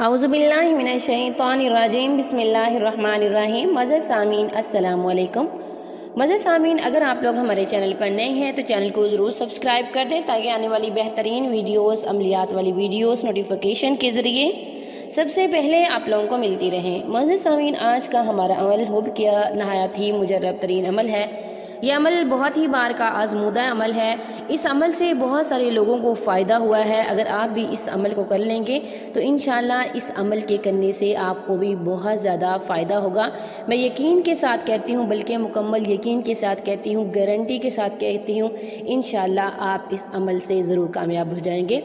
औज़ुबिल्लाहि मिनश्शैतानिर्रजीम बिस्मिल्लाहिर्रहमानिर्रहीम। मज़र सामीन अस्सलाम वालेकुम। मज़र सामीन, अगर आप लोग हमारे चैनल पर नए हैं तो चैनल को ज़रूर सब्सक्राइब कर दें ताकि आने वाली बेहतरीन वीडियोस, अमलियात वाली वीडियोस नोटिफिकेशन के ज़रिए सबसे पहले आप लोगों को मिलती रहें। मज़र सामीन, आज का हमारा अमल हुब किया नहायत ही मुजर्रब तरीन अमल है। यह अमल बहुत ही बार का आजमूदा अमल है। इस अमल से बहुत सारे लोगों को फ़ायदा हुआ है। अगर आप भी इस अमल को कर लेंगे तो इंशाअल्लाह इस अमल के करने से आपको भी बहुत ज़्यादा फ़ायदा होगा। मैं यकीन के साथ कहती हूँ, बल्कि मुकम्मल यकीन के साथ कहती हूँ, गारंटी के साथ कहती हूँ, इंशाअल्लाह आप इस अमल से ज़रूर कामयाब हो जाएंगे।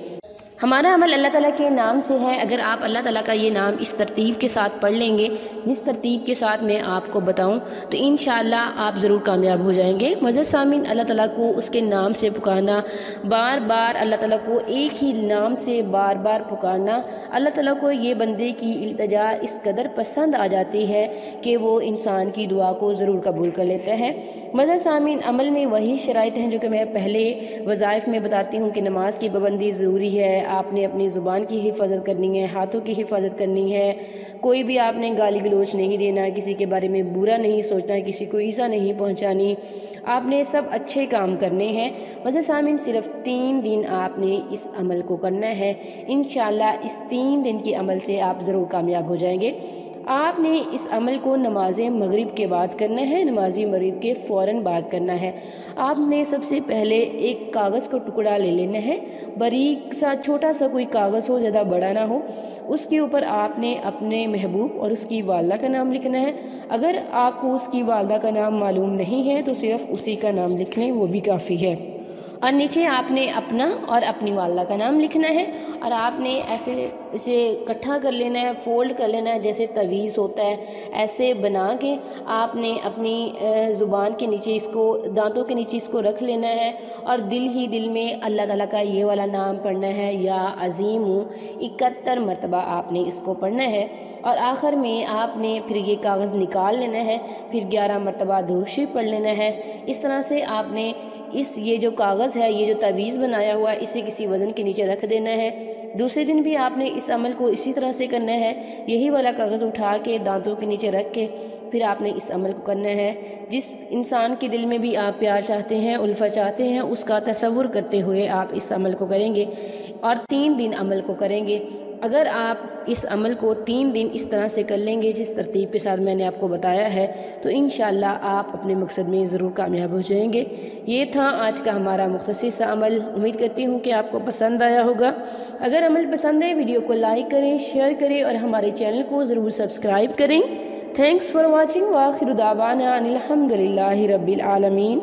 हमारा अमल अल्लाह ताला के नाम से है। अगर आप अल्लाह ताला का ये नाम इस तरतीब के साथ पढ़ लेंगे, जिस तरतीब के साथ मैं आपको बताऊं, तो इंशाअल्लाह आप ज़रूर कामयाब हो जाएंगे। मज़र सामीन, अल्लाह ताला को उसके नाम से पुकारना, बार बार अल्लाह ताला को एक ही नाम से बार बार पुकारना, अल्लाह ताला को ये बंदे की इल्तिजा इस कदर पसंद आ जाती है कि वो इंसान की दुआ को ज़रूर कबूल कर लेता है। मज़र सामीन, अमल में वही शराइत हैं जो कि मैं पहले वज़ाइफ में बताती हूँ कि नमाज की पाबंदी ज़रूरी है। आपने अपनी ज़ुबान की हिफाजत करनी है, हाथों की हिफाजत करनी है। कोई भी आपने गाली गलोच नहीं देना, किसी के बारे में बुरा नहीं सोचना, किसी को ईज़ा नहीं पहुंचानी। आपने सब अच्छे काम करने हैं। मज़र सामीन, सिर्फ 3 दिन आपने इस अमल को करना है। इंशाअल्लाह इस 3 दिन के अमल से आप ज़रूर कामयाब हो जाएंगे। आपने इस अमल को नमाज मगरिब के बाद करना है, नमाज मगरिब के फ़ौरन बाद करना है। आपने सबसे पहले एक कागज़ का टुकड़ा ले लेना है, बारीक सा छोटा सा कोई कागज़ हो, ज़्यादा बड़ा ना हो। उसके ऊपर आपने अपने महबूब और उसकी वालदा का नाम लिखना है। अगर आपको उसकी वालदा का नाम मालूम नहीं है तो सिर्फ उसी का नाम लिख लें, वो भी काफ़ी है। और नीचे आपने अपना और अपनी वालदा का नाम लिखना है और आपने ऐसे इसे इकट्ठा कर लेना है, फोल्ड कर लेना है जैसे तवीज़ होता है। ऐसे बना के आपने अपनी ज़ुबान के नीचे इसको, दांतों के नीचे इसको रख लेना है और दिल ही दिल में अल्लाह ताला का ये वाला नाम पढ़ना है, या अज़ीम हूँ। 71 मरतबा आपने इसको पढ़ना है और आखिर में आपने फिर ये कागज़ निकाल लेना है, फिर 11 मरतबा दुरूद शरीफ पढ़ लेना है। इस तरह से आपने ये जो कागज़ है, ये जो तवीज़ बनाया हुआ है, इसे किसी वज़न के नीचे रख देना है। दूसरे दिन भी आपने इस अमल को इसी तरह से करना है। यही वाला कागज़ उठा के दांतों के नीचे रख के फिर आपने इस अमल को करना है। जिस इंसान के दिल में भी आप प्यार चाहते हैं, उल्फा चाहते हैं, उसका तसव्वुर करते हुए आप इस अमल को करेंगे और 3 दिन अमल को करेंगे। अगर आप इस अमल को 3 दिन इस तरह से कर लेंगे जिस तरतीब के साथ मैंने आपको बताया है, तो इंशाअल्लाह आप अपने मकसद में ज़रूर कामयाब हो जाएंगे। ये था आज का हमारा मुख्तसर सा अमल। उम्मीद करती हूँ कि आपको पसंद आया होगा। अगर अमल पसंद है, वीडियो को लाइक करें, शेयर करें और हमारे चैनल को ज़रूर सब्सक्राइब करें। Thanks for watching. व आखिर दावाना अनिल हम्दुलिल्लाहि रब्बिल आलमीन।